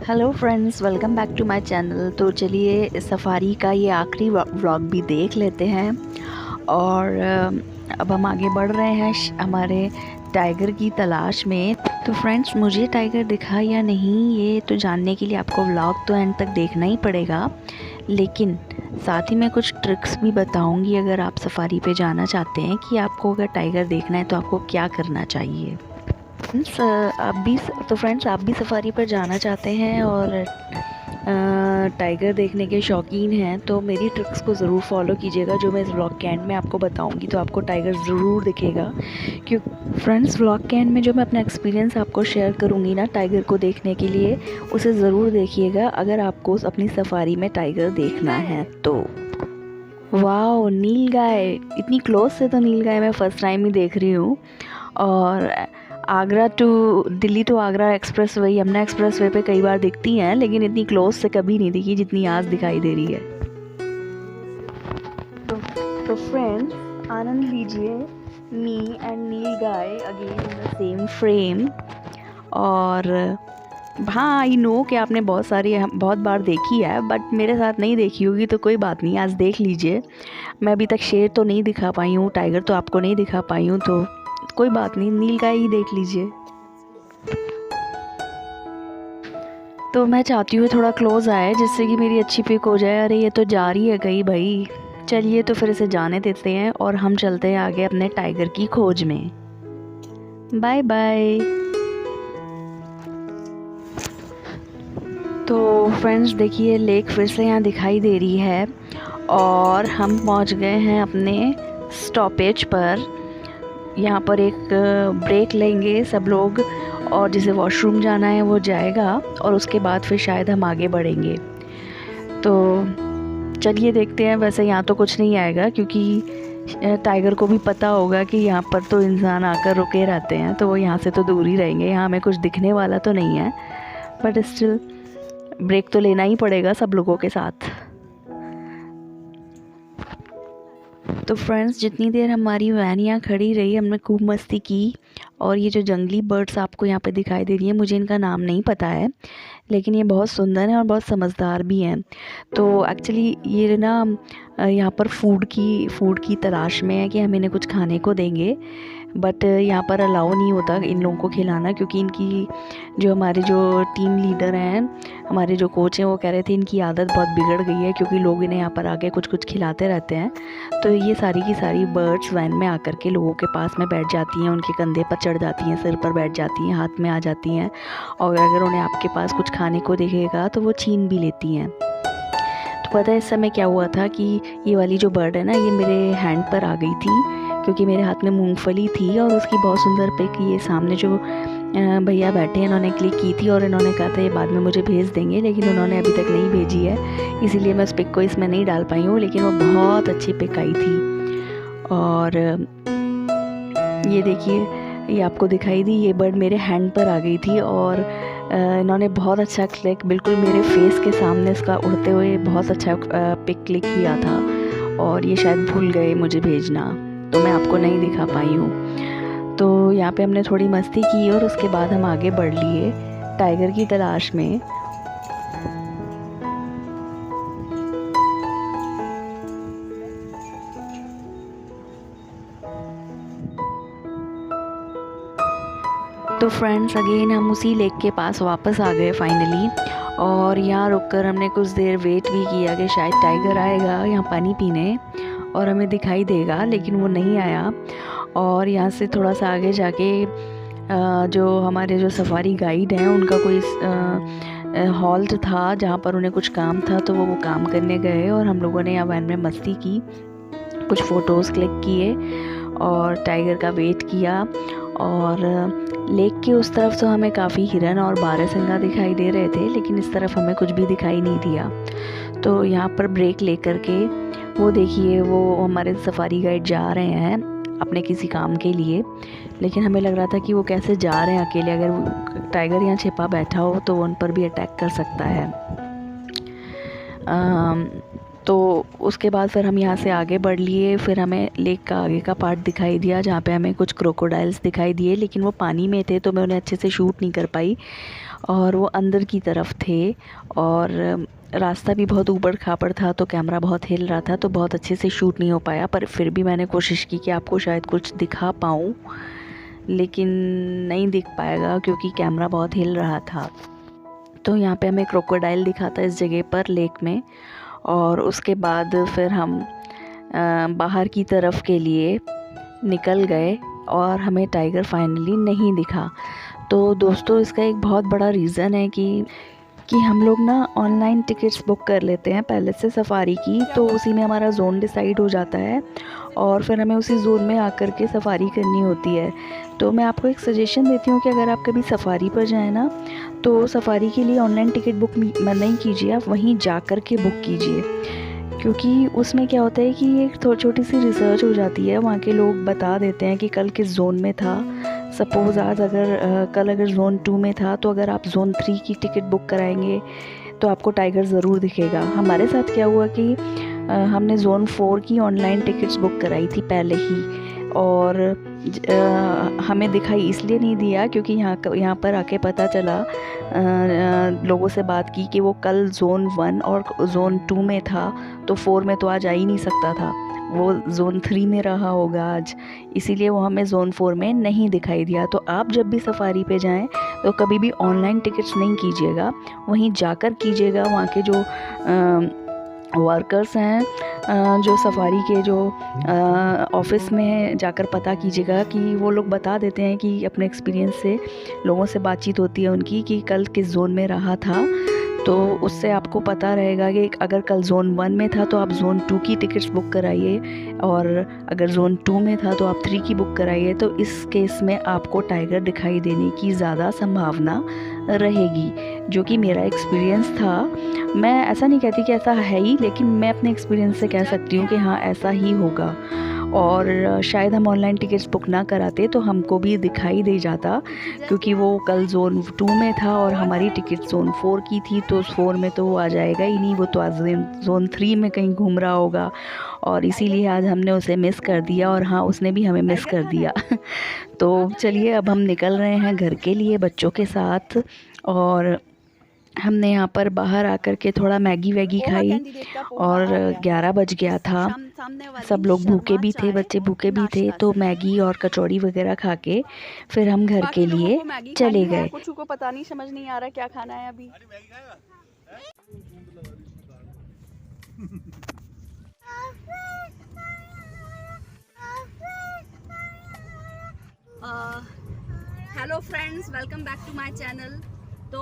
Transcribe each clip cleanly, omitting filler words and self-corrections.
Hello friends, welcome back to my channel. तो चलिए safari का ये आखिरी व्लॉग भी देख लेते हैं। और अब हम आगे बढ़ रहे हैं हमारे टाइगर की तलाश में। तो फ्रेंड्स, मुझे टाइगर दिखा या नहीं ये तो जानने के लिए आपको व्लॉग तो एंड तक देखना ही पड़ेगा, लेकिन साथ ही मैं कुछ ट्रिक्स भी बताऊंगी अगर आप सफारी पे जाना चाहते हैं कि आपको अगर टाइगर देखना है तो आपको क्या करना चाहिए। फ्रेंड्स आप भी सफारी पर जाना चाहते हैं और टाइगर देखने के शौकीन हैं तो मेरी ट्रिक्स को ज़रूर फॉलो कीजिएगा जो मैं इस व्लॉग के एंड में आपको बताऊंगी, तो आपको टाइगर ज़रूर दिखेगा। क्यों फ्रेंड्स, व्लॉग के एंड में जो मैं अपना एक्सपीरियंस आपको शेयर करूंगी ना टाइगर को देखने के लिए, उसे ज़रूर देखिएगा अगर आपको अपनी सफारी में टाइगर देखना है तो। वाह, नील गाय इतनी क्लोज से तो नील गाय मैं फ़र्स्ट टाइम ही देख रही हूँ। और Agra to Delhi to Agra expressway, Yamuna expressway पे कई बार दिखती हैं, लेकिन इतनी क्लोज से कभी नहीं दिखी जितनी आज दिखाई दे रही है। तो फ्रेंड्स, आनंद लीजिए me and nilgai again in the same frame. और हाँ, आई नो कि आपने बहुत बार देखी है, बट मेरे साथ नहीं देखी होगी तो कोई बात नहीं, आज देख लीजिए। मैं अभी तक शेर तो नहीं दिखा पाई हूँ, टाइगर तो आपको नहीं दिखा पाई हूँ, तो कोई बात नहीं, नील गाय ही देख लीजिए। तो मैं चाहती हूँ थोड़ा क्लोज आए जिससे कि मेरी अच्छी पिक हो जाए। अरे ये तो जा रही है कहीं भाई। चलिए तो फिर इसे जाने देते हैं और हम चलते हैं आगे अपने टाइगर की खोज में। Bye bye. तो फ्रेंड्स देखिए, लेक फिर से यहाँ दिखाई दे रही है और हम पहुँच गए हैं अपने स्टॉपेज पर। यहाँ पर एक ब्रेक लेंगे सब लोग और जिसे वॉशरूम जाना है वो जाएगा और उसके बाद फिर शायद हम आगे बढ़ेंगे। तो चलिए देखते हैं। वैसे यहाँ तो कुछ नहीं आएगा क्योंकि टाइगर को भी पता होगा कि यहाँ पर तो इंसान आकर रुके रहते हैं, तो वो यहाँ से तो दूर ही रहेंगे। यहाँ हमें कुछ दिखने वाला तो नहीं है, बट स्टिल ब्रेक तो लेना ही पड़ेगा सब लोगों के साथ। तो फ्रेंड्स, जितनी देर हमारी वैन यहाँ खड़ी रही हमने खूब मस्ती की। और ये जो जंगली बर्ड्स आपको यहाँ पे दिखाई दे रही हैं, मुझे इनका नाम नहीं पता है, लेकिन ये बहुत सुंदर हैं और बहुत समझदार भी हैं। तो एक्चुअली ये ना यहाँ पर फूड की तलाश में है कि हम इन्हें कुछ खाने को देंगे, बट यहाँ पर अलाउ नहीं होता इन लोगों को खिलाना, क्योंकि इनकी हमारे जो टीम लीडर हैं, हमारे जो कोच हैं, वो कह रहे थे इनकी आदत बहुत बिगड़ गई है क्योंकि लोग इन्हें यहाँ पर आके कुछ कुछ खिलाते रहते हैं। तो ये सारी की सारी बर्ड्स वैन में आकर के लोगों के पास में बैठ जाती हैं, उनके कंधे पर चढ़ जाती हैं, सिर पर बैठ जाती हैं, हाथ में आ जाती हैं, और अगर उन्हें आपके पास कुछ खाने को दिखेगा तो वो छीन भी लेती हैं। तो पता है इस समय क्या हुआ था कि ये वाली जो बर्ड है ना, ये मेरे हैंड पर आ गई थी क्योंकि मेरे हाथ में मूंगफली थी और उसकी बहुत सुंदर पिक ये सामने जो भैया बैठे हैं इन्होंने क्लिक की थी और इन्होंने कहा था ये बाद में मुझे भेज देंगे, लेकिन उन्होंने अभी तक नहीं भेजी है, इसीलिए मैं उस पिक को इसमें नहीं डाल पाई हूँ, लेकिन वो बहुत अच्छी पिक आई थी। और ये देखिए, ये आपको दिखाई दी, ये बर्ड मेरे हैंड पर आ गई थी और इन्होंने बहुत अच्छा क्लिक, बिल्कुल मेरे फेस के सामने इसका उड़ते हुए बहुत अच्छा पिक क्लिक किया था। और ये शायद भूल गए मुझे भेजना, तो मैं आपको नहीं दिखा पाई हूँ। तो यहाँ पे हमने थोड़ी मस्ती की और उसके बाद हम आगे बढ़ लिए टाइगर की तलाश में। तो फ्रेंड्स अगेन हम उसी लेक के पास वापस आ गए फाइनली, और यहाँ रुककर हमने कुछ देर वेट भी किया कि शायद टाइगर आएगा यहाँ पानी पीने और हमें दिखाई देगा, लेकिन वो नहीं आया। और यहाँ से थोड़ा सा आगे जाके जो हमारे जो सफारी गाइड हैं उनका कोई हॉल्ट था जहाँ पर उन्हें कुछ काम था, तो वो काम करने गए और हम लोगों ने यहाँ वैन में मस्ती की, कुछ फ़ोटोज़ क्लिक किए और टाइगर का वेट किया। और लेक के उस तरफ तो हमें काफ़ी हिरन और बारहसिंगा दिखाई दे रहे थे, लेकिन इस तरफ हमें कुछ भी दिखाई नहीं दिया। तो यहाँ पर ब्रेक लेकर के वो देखिए, वो हमारे सफारी गाइड जा रहे हैं अपने किसी काम के लिए, लेकिन हमें लग रहा था कि वो कैसे जा रहे हैं अकेले, अगर टाइगर यहाँ छिपा बैठा हो तो वो उन पर भी अटैक कर सकता है। तो उसके बाद फिर हम यहाँ से आगे बढ़ लिए। फिर हमें लेक का आगे का पार्ट दिखाई दिया जहाँ पे हमें कुछ क्रोकोडाइल्स दिखाई दिए, लेकिन वो पानी में थे तो मैं उन्हें अच्छे से शूट नहीं कर पाई और वो अंदर की तरफ थे और रास्ता भी बहुत ऊबड़ खाबड़ था तो कैमरा बहुत हिल रहा था तो बहुत अच्छे से शूट नहीं हो पाया। पर फिर भी मैंने कोशिश की कि आपको शायद कुछ दिखा पाऊँ, लेकिन नहीं दिख पाएगा क्योंकि कैमरा बहुत हिल रहा था। तो यहाँ पे हमें क्रोकोडाइल दिखा था इस जगह पर लेक में। और उसके बाद फिर हम बाहर की तरफ के लिए निकल गए और हमें टाइगर फाइनली नहीं दिखा। तो दोस्तों इसका एक बहुत बड़ा रीज़न है कि हम लोग ना ऑनलाइन टिकट्स बुक कर लेते हैं पहले से सफारी की, तो उसी में हमारा ज़ोन डिसाइड हो जाता है और फिर हमें उसी ज़ोन में आकर के सफारी करनी होती है। तो मैं आपको एक सजेशन देती हूँ कि अगर आप कभी सफारी पर जाएँ ना तो सफारी के लिए ऑनलाइन टिकट बुक नहीं कीजिए, आप वहीं जा कर के बुक कीजिए, क्योंकि उसमें क्या होता है कि एक छोटी सी रिसर्च हो जाती है। वहाँ के लोग बता देते हैं कि कल किस जोन में था। सपोज़ आज कल अगर ज़ोन 2 में था तो अगर आप ज़ोन 3 की टिकट बुक कराएंगे तो आपको टाइगर ज़रूर दिखेगा। हमारे साथ क्या हुआ कि हमने ज़ोन 4 की ऑनलाइन टिकट्स बुक कराई थी पहले ही, और हमें दिखाई इसलिए नहीं दिया क्योंकि यहाँ पर आके पता चला, लोगों से बात की कि वो कल ज़ोन 1 और ज़ोन 2 में था तो 4 में तो आज आ ही नहीं सकता था, वो ज़ोन 3 में रहा होगा आज, इसीलिए वो हमें ज़ोन 4 में नहीं दिखाई दिया। तो आप जब भी सफारी पे जाएं तो कभी भी ऑनलाइन टिकट्स नहीं कीजिएगा, वहीं जाकर कीजिएगा। वहाँ के जो वर्कर्स हैं, जो सफारी के जो ऑफिस में जाकर पता कीजिएगा कि वो लोग बता देते हैं कि अपने एक्सपीरियंस से लोगों से बातचीत होती है उनकी कि कल किस ज़ोन में रहा था, तो उससे आपको पता रहेगा कि अगर कल ज़ोन 1 में था तो आप ज़ोन 2 की टिकट्स बुक कराइए, और अगर ज़ोन 2 में था तो आप 3 की बुक कराइए। तो इस केस में आपको टाइगर दिखाई देने की ज़्यादा संभावना रहेगी, जो कि मेरा एक्सपीरियंस था। मैं ऐसा नहीं कहती कि ऐसा है ही, लेकिन मैं अपने एक्सपीरियंस से कह सकती हूँ कि हाँ ऐसा ही होगा। और शायद हम ऑनलाइन टिकट्स बुक ना कराते तो हमको भी दिखाई दे जाता, क्योंकि वो कल ज़ोन 2 में था और हमारी टिकट ज़ोन 4 की थी, तो 4 में तो वो आ जाएगा ही नहीं, वो तो आज ज़ोन 3 में कहीं घूम रहा होगा, और इसीलिए आज हमने उसे मिस कर दिया और हाँ उसने भी हमें मिस कर दिया। तो चलिए अब हम निकल रहे हैं घर के लिए बच्चों के साथ, और हमने यहाँ पर बाहर आकर के थोड़ा मैगी वैगी खाई और 11 बज गया था। सब लोग भूखे भी थे, बच्चे भूखे भी थे, तो मैगी और कचौड़ी वगैरह खा के फिर हम घर के लिए चले गए। कुछ को पता नहीं, समझ नहीं आ रहा क्या खाना है अभी। Hello friends, welcome back to my channel. तो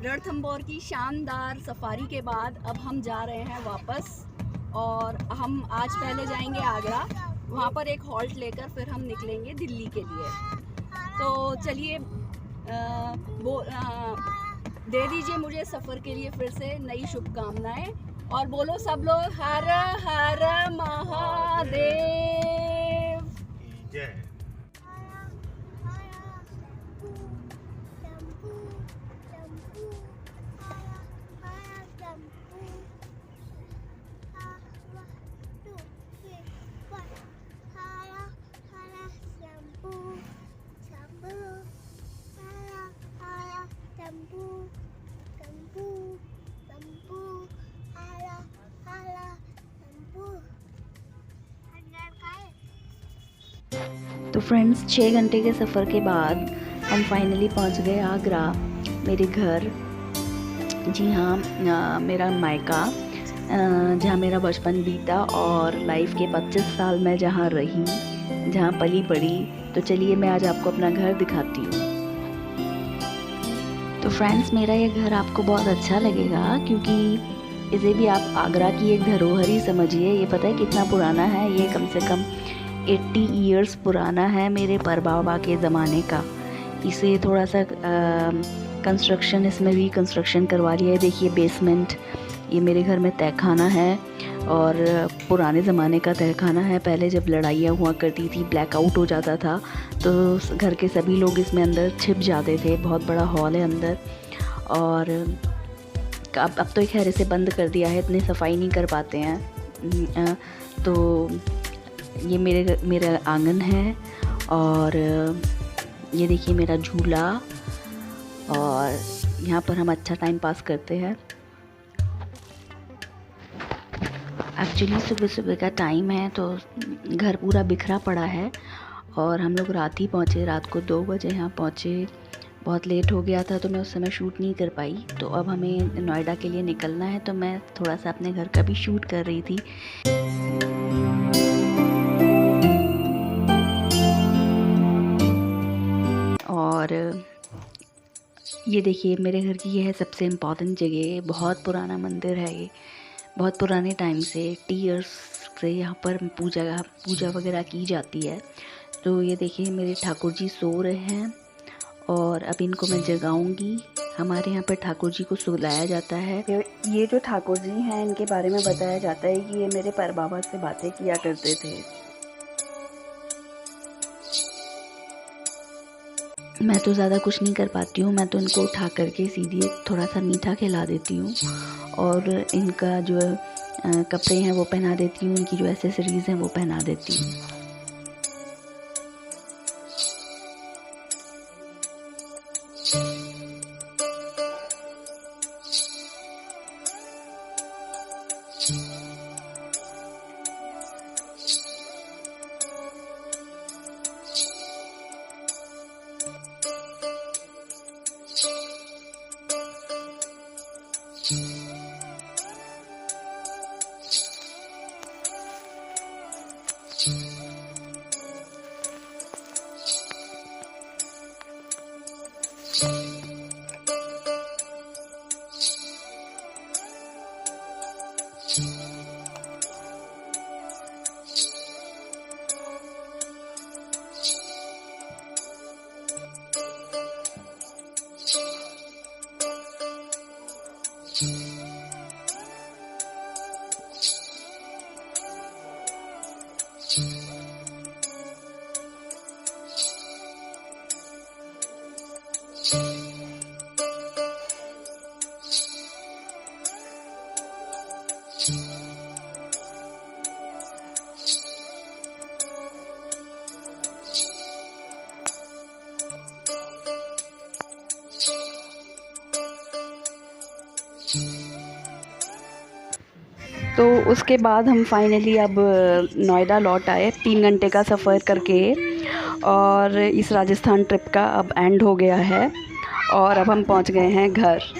रणथंभौर की शानदार सफारी के बाद अब हम जा रहे हैं वापस, और हम आज पहले जाएंगे आगरा, वहाँ पर एक हॉल्ट लेकर फिर हम निकलेंगे दिल्ली के लिए। तो चलिए दे दीजिए मुझे सफ़र के लिए फिर से नई शुभकामनाएं, और बोलो सब लोग हर हर महादेव। तो फ्रेंड्स 6 घंटे के सफ़र के बाद हम फाइनली पहुंच गए आगरा, मेरे घर। जी हाँ, मेरा मायका, जहाँ मेरा बचपन बीता और लाइफ के 25 साल मैं जहाँ रही, जहाँ पली बड़ी। तो चलिए मैं आज आपको अपना घर दिखाती हूँ। तो फ्रेंड्स मेरा ये घर आपको बहुत अच्छा लगेगा, क्योंकि इसे भी आप आगरा की एक धरोहर ही समझिए। ये पता है कितना पुराना है, ये कम से कम 80 ईयर्स पुराना है, मेरे परबाबा के ज़माने का। इसे थोड़ा सा कंस्ट्रक्शन, इसमें रिकंस्ट्रक्शन करवा लिया है। देखिए बेसमेंट, ये मेरे घर में तहखाना है, और पुराने ज़माने का तहखाना है। पहले जब लड़ाइयाँ हुआ करती थी, ब्लैकआउट हो जाता था, तो घर के सभी लोग इसमें अंदर छिप जाते थे। बहुत बड़ा हॉल है अंदर, और अब तो खैर इसे बंद कर दिया है, इतनी सफाई नहीं कर पाते हैं। तो ये मेरा आंगन है और ये देखिए मेरा झूला, और यहाँ पर हम अच्छा टाइम पास करते हैं। एक्चुअली सुबह सुबह का टाइम है तो घर पूरा बिखरा पड़ा है और हम लोग रात ही पहुँचे, रात को 2 बजे यहाँ पहुँचे। बहुत लेट हो गया था तो मैं उस समय शूट नहीं कर पाई। तो अब हमें नोएडा के लिए निकलना है, तो मैं थोड़ा सा अपने घर का भी शूट कर रही थी। और ये देखिए मेरे घर की ये है सबसे इम्पॉर्टेंट जगह। बहुत पुराना मंदिर है ये, बहुत पुराने टाइम से, 80 इयर्स से यहाँ पर पूजा वगैरह की जाती है। तो ये देखिए मेरे ठाकुर जी सो रहे हैं और अब इनको मैं जगाऊंगी। हमारे यहाँ पर ठाकुर जी को सुलाया जाता है। ये जो ठाकुर जी हैं इनके बारे में बताया जाता है कि ये मेरे परबाबा से बातें किया करते थे। मैं तो ज़्यादा कुछ नहीं कर पाती हूँ, मैं तो इनको उठा करके सीधे थोड़ा सा मीठा खिला देती हूँ और इनका जो कपड़े हैं वो पहना देती हूँ, इनकी जो एसेसरीज़ हैं वो पहना देती हूँ। तो उसके बाद हम फाइनली अब नोएडा लौट आए 3 घंटे का सफ़र करके, और इस राजस्थान ट्रिप का अब एंड हो गया है और अब हम पहुंच गए हैं घर।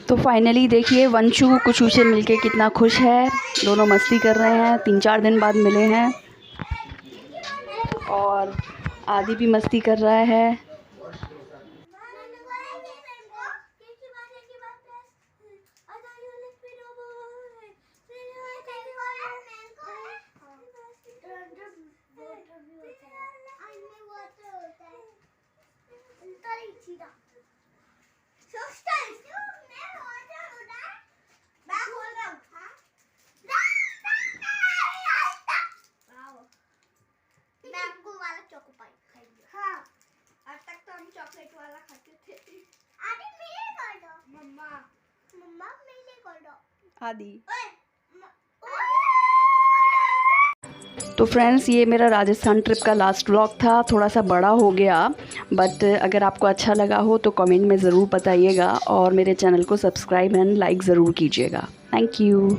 तो फाइनली देखिए वंशु कुशु से मिलके कितना खुश है, दोनों मस्ती कर रहे हैं, 3-4 दिन बाद मिले हैं। और आदि भी मस्ती कर रहा है। चॉकलेट वाला खाते थे। आदि मेरे कर दो। मम्मा मेरे कर दो। आदि तो फ्रेंड्स ये मेरा राजस्थान ट्रिप का लास्ट व्लॉग था, थोड़ा सा बड़ा हो गया, बट अगर आपको अच्छा लगा हो तो कमेंट में ज़रूर बताइएगा और मेरे चैनल को सब्सक्राइब एंड लाइक ज़रूर कीजिएगा। Thank you.